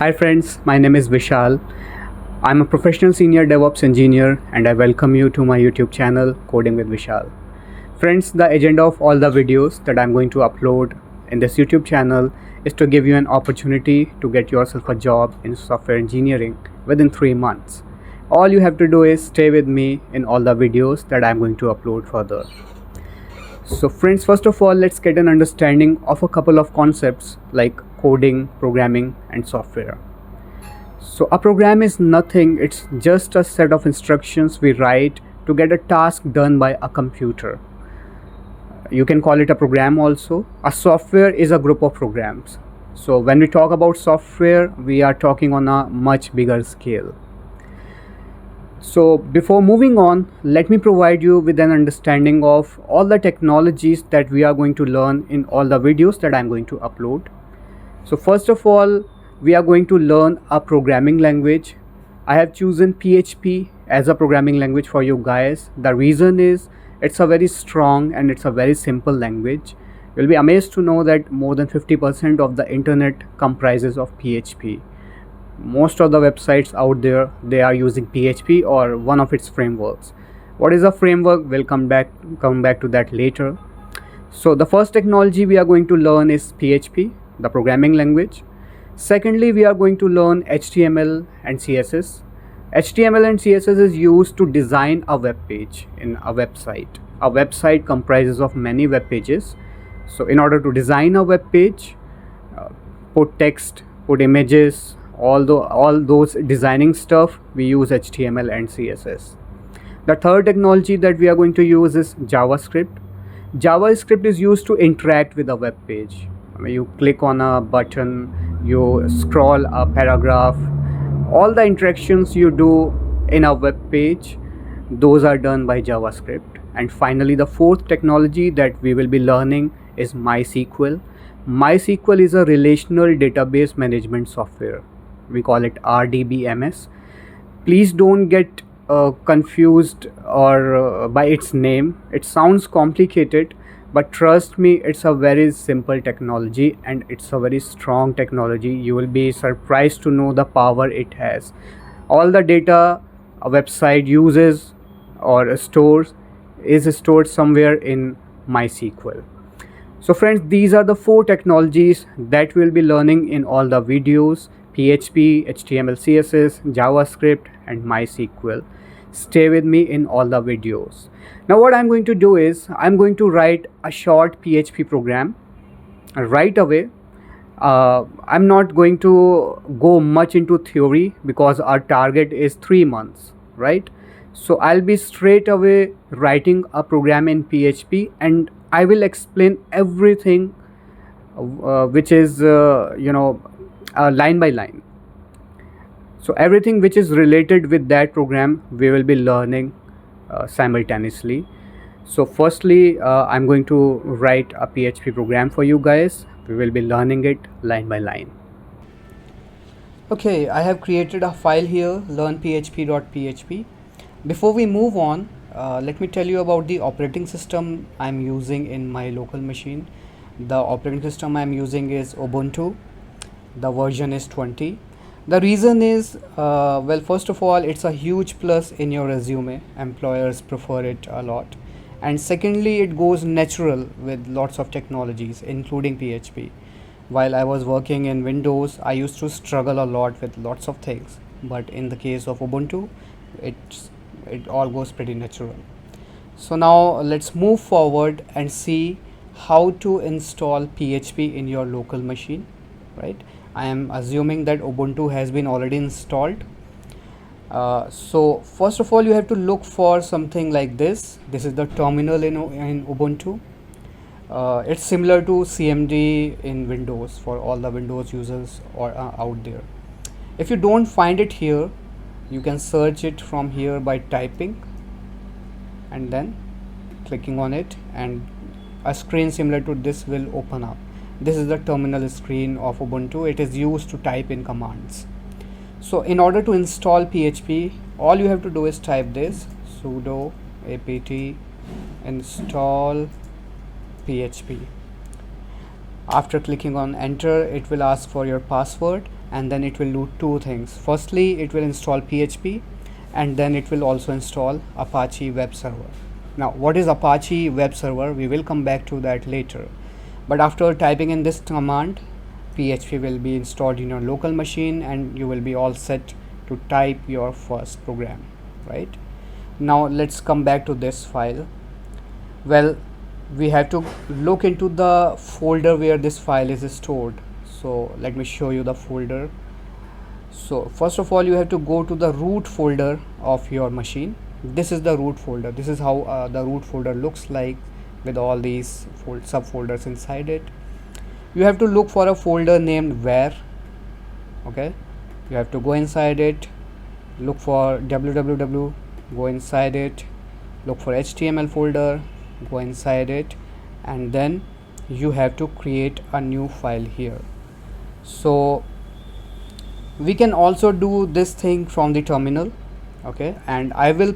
Hi friends, my name is Vishal. I'm a professional senior DevOps engineer and I welcome you to my YouTube channel Coding with Vishal. Friends, the agenda of all the videos that I'm going to upload in this YouTube channel is to give you an opportunity to get yourself a job in software engineering within 3 months. All you have to do is stay with me in all the videos that I'm going to upload further. So friends, first of all, let's get an understanding of a couple of concepts like coding, programming and software. So a program is nothing, it's just a set of instructions we write to get a task done by a computer. You can call it a program also. A software is a group of programs. So when we talk about software, we are talking on a much bigger scale. So before moving on, let me provide you with an understanding of all the technologies that we are going to learn in all the videos that I'm going to upload. So first of all, we are going to learn a programming language. I have chosen PHP as a programming language for you guys. The reason is it's a very strong and it's a very simple language. You'll be amazed to know that more than 50% of the internet comprises of PHP. Most of the websites out there, they are using PHP or one of its frameworks. What is a framework? We'll come back to that later. So the first technology we are going to learn is PHP, the programming language. Secondly, we are going to learn HTML and CSS. HTML and CSS is used to design a web page in a website. A website comprises of many web pages. So in order to design a web page, put text, put images, all those designing stuff, we use HTML and CSS. The third technology that we are going to use is JavaScript. JavaScript is used to interact with a web page. You click on a button, you scroll a paragraph, all the interactions you do in a web page, those are done by JavaScript. And finally, the fourth technology that we will be learning is MySQL. MySQL is a relational database management software. We call it RDBMS. Please don't get confused or by its name. It sounds complicated, but trust me, it's a very simple technology and it's a very strong technology. You will be surprised to know the power it has. All the data a website uses or stores is stored somewhere in MySQL. So friends, these are the four technologies that we'll be learning in all the videos: PHP, HTML, CSS, JavaScript and MySQL. Stay with me in all the videos. Now what I'm going to do is I'm going to write a short PHP program right away. I'm not going to go much into theory because our target is 3 months, right? So I'll be straight away writing a program in PHP and I will explain everything which is line by line. So everything which is related with that program we will be learning simultaneously. So firstly, I'm going to write a PHP program for you guys. We will be learning it line by line. Okay, I have created a file here, learnphp.php. Before we move on, let me tell you about the operating system I'm using in my local machine. The operating system I'm using is Ubuntu. The version is 20. The reason is, well, first of all, it's a huge plus in your resume. Employers prefer it a lot. And secondly, it goes natural with lots of technologies, including PHP. While I was working in Windows, I used to struggle a lot with lots of things. But in the case of Ubuntu, it all goes pretty natural. So now let's move forward and see how to install PHP in your local machine, right? I am assuming that Ubuntu has been already installed. So first of all, you have to look for something like this. This is the terminal in Ubuntu. It's similar to CMD in Windows for all the Windows users or out there. If you don't find it here, you can search it from here by typing and then clicking on it, and a screen similar to this will open up. This is the terminal screen of Ubuntu. It is used to type in commands. So in order to install PHP, all you have to do is type this: sudo apt install PHP. After clicking on enter, it will ask for your password. and then it will do two things. Firstly, it will install PHP, and then it will also install Apache web server. Now what is Apache web server? We will come back to that later, but after typing in this command, PHP will be installed in your local machine and you will be all set to type your first program. Right now, let's come back to this file. Well, we have to look into the folder where this file is stored. So let me show you the folder. So first of all, you have to go to the root folder of your machine. This is the root folder. This is how the root folder looks like, with all these subfolders inside it. You have to look for a folder named where. Okay, you have to go inside it, look for www, go inside it, look for HTML folder, go inside it, and then you have to create a new file here. So we can also do this thing from the terminal. Okay, and I will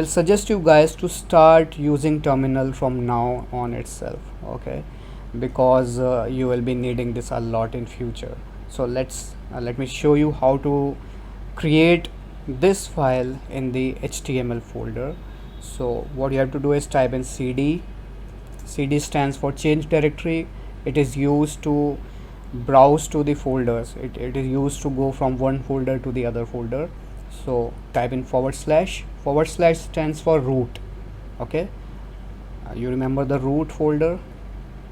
suggest you guys to start using terminal from now on itself. Okay, because you will be needing this a lot in future. So let me show you how to create this file in the HTML folder. So what you have to do is type in cd. Cd stands for change directory. It is used to browse to the folders. It is used to go from one folder to the other folder. So type in // stands for root. Okay, you remember the root folder,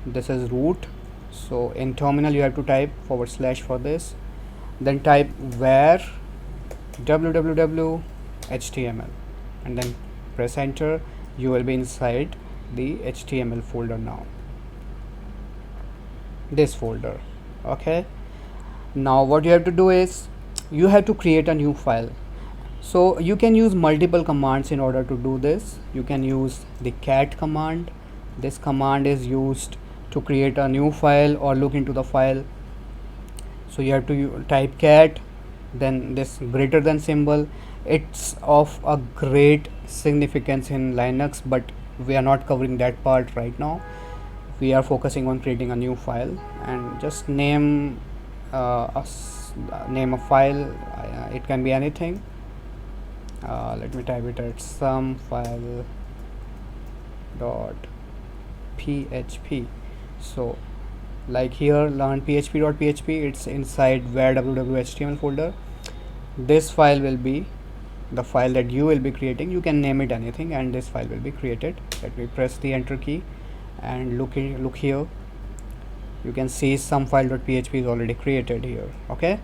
this is root. So in terminal you have to type / for this, then type where www html, and then press enter. You will be inside the HTML folder now, this folder. Okay, now what you have to do is you have to create a new file. So you can use multiple commands in order to do this. You can use the cat command. This command is used to create a new file or look into the file. So you have to type cat, then this greater than symbol. It's of a great significance in Linux, but we are not covering that part right now. We are focusing on creating a new file, and just name name a file. It can be anything. Let me type it at some file dot php. So like here, learn php.php, it's inside where www.html folder. This file will be the file that you will be creating. You can name it anything, and this file will be created. Let me press the enter key and look here. You can see some file.php is already created here. Okay,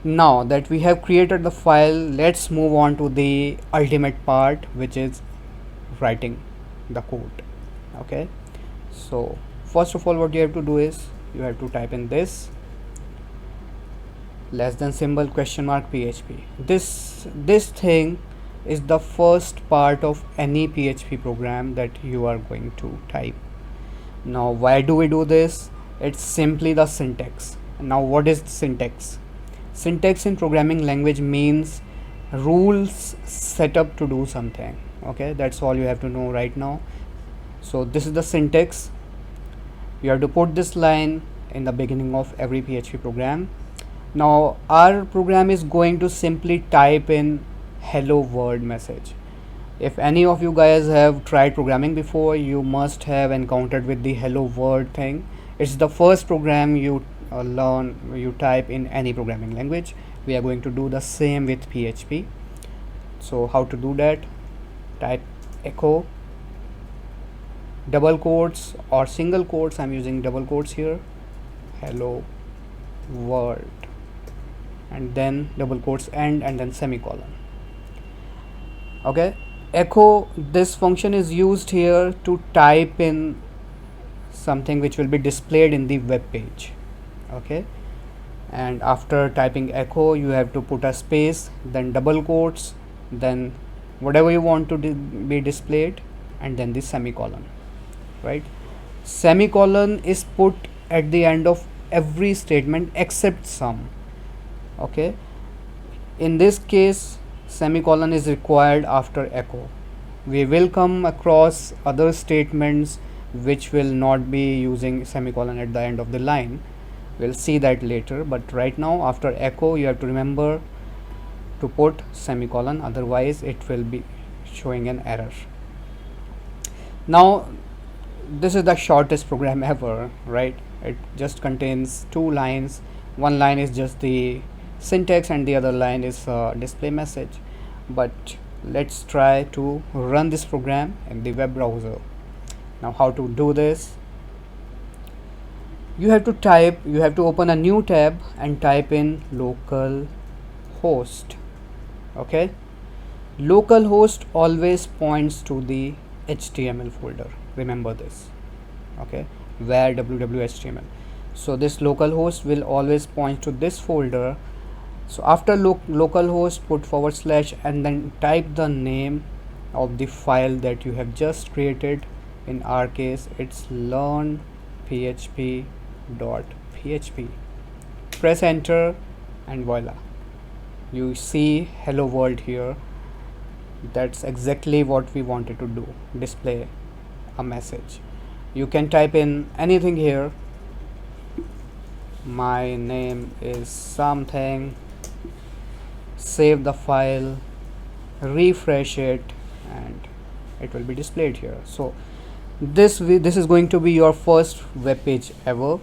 now that we have created the file, let's move on to the ultimate part, which is writing the code. Okay, so first of all, what you have to do is you have to type in this symbol $php. This thing is the first part of any PHP program that you are going to type. Now why do we do this? It's simply the syntax. Now what is syntax? Syntax in programming language means rules set up to do something. Okay, that's all you have to know right now. So this is the syntax. You have to put this line in the beginning of every PHP program. Now our program is going to simply type in hello world message. If any of you guys have tried programming before, you must have encountered with the hello world thing. It's the first program you you type in any programming language. We are going to do the same with PHP. So how to do that? Type echo double quotes or single quotes. I'm using double quotes here, hello world, and then double quotes end, and then semicolon. Okay, echo, this function is used here to type in something which will be displayed in the web page. Okay, and after typing echo, you have to put a space, then double quotes, then whatever you want to be displayed, and then the semicolon. Right, semicolon is put at the end of every statement except some. Okay, in this case semicolon is required after echo. We will come across other statements which will not be using semicolon at the end of the line, We'll see that later, but right now after echo you have to remember to put semicolon, otherwise it will be showing an error. Now this is the shortest program ever, right? It just contains 2 lines. One line is just the syntax and the other line is display message. But let's try to run this program in the web browser. Now how to do this? You have to open a new tab and type in localhost. Okay, localhost always points to the HTML folder, remember this. Okay, where www.html, so this localhost will always point to this folder. So after localhost, put / and then type the name of the file that you have just created. In our case it's learnphp.php. press enter and voila, you see hello world here. That's exactly what we wanted to do, display a message. You can type in anything here. My name is something, save the file, refresh it, and it will be displayed here. So this is going to be your first web page ever.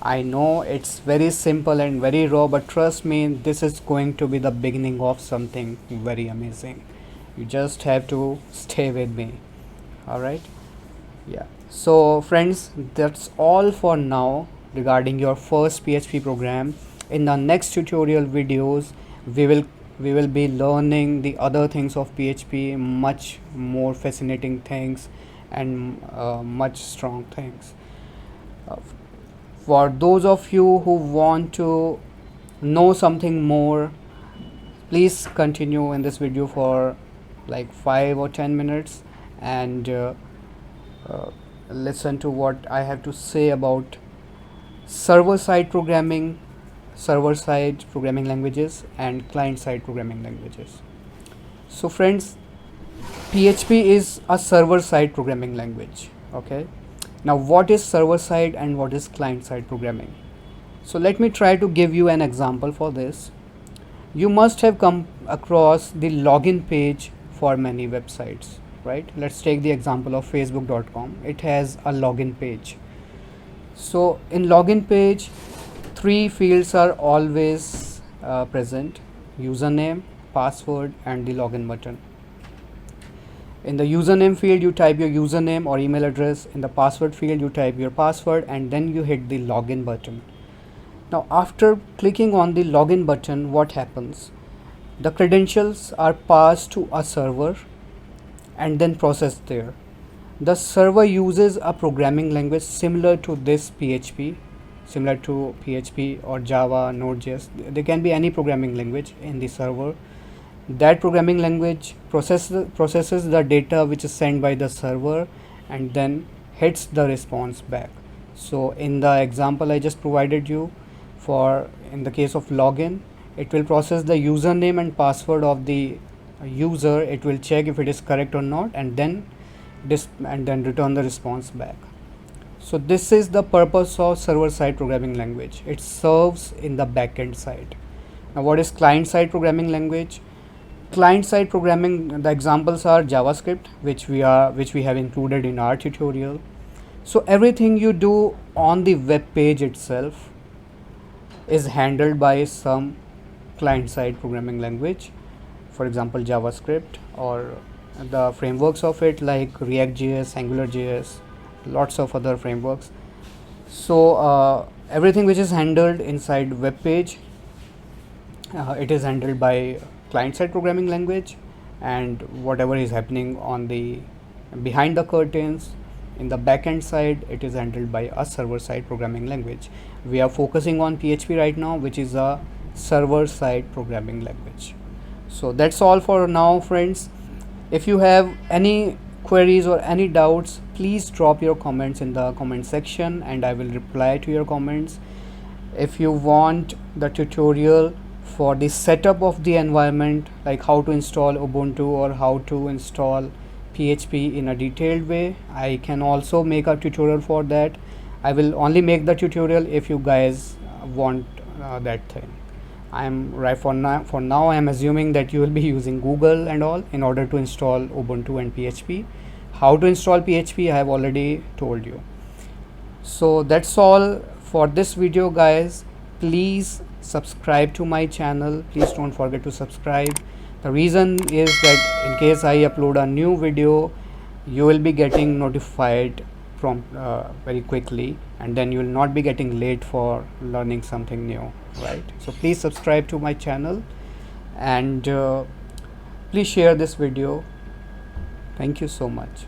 I know it's very simple and very raw, but trust me, this is going to be the beginning of something very amazing. You just have to stay with me. All right, yeah. So friends, that's all for now regarding your first PHP program. In the next tutorial videos we will be learning the other things of PHP, much more fascinating things and much strong things. For those of you who want to know something more, please continue in this video for like 5 or 10 minutes and listen to what I have to say about server-side programming languages and client-side programming languages. So friends, PHP is a server-side programming language. Okay, now what is server-side and what is client-side programming? So let me try to give you an example for this. You must have come across the login page for many websites, right? Let's take the example of facebook.com. It has a login page. So in login page, 3 fields are always present: username, password, and the login button. In the username field you type your username or email address. In the password field you type your password and then you hit the login button. Now after clicking on the login button, what happens? The credentials are passed to a server and then processed there. The server uses a programming language similar to this PHP, similar to PHP or Java, Node.js. There can be any programming language in the server. That programming language processes the data which is sent by the server and then hits the response back. So in the example I just provided you, for in the case of login, it will process the username and password of the user. It will check if it is correct or not and then return the response back. So this is the purpose of server-side programming language. It serves in the backend side. Now what is client-side programming language? Client-side programming, the examples are JavaScript, which we have included in our tutorial. So everything you do on the web page itself is handled by some client-side programming language. For example, JavaScript or the frameworks of it like React.js, AngularJS, lots of other frameworks. So everything which is handled inside web page, it is handled by client-side programming language, and whatever is happening on the behind the curtains in the backend side, it is handled by a server-side programming language. We are focusing on PHP right now, which is a server-side programming language. So that's all for now, friends. If you have any queries or any doubts, please drop your comments in the comment section and I will reply to your comments. If you want the tutorial for the setup of the environment, like how to install Ubuntu or how to install PHP in a detailed way, I can also make a tutorial for that. I will only make the tutorial if you guys want that thing. I'm right for now I am assuming that you will be using Google and all in order to install Ubuntu and PHP. How to install PHP I have already told you. So that's all for this video, guys. Please subscribe to my channel. Please don't forget to subscribe. The reason is that in case I upload a new video, you will be getting notified from very quickly, and then you will not be getting late for learning something new, right? So please subscribe to my channel, and please share this video. Thank you so much.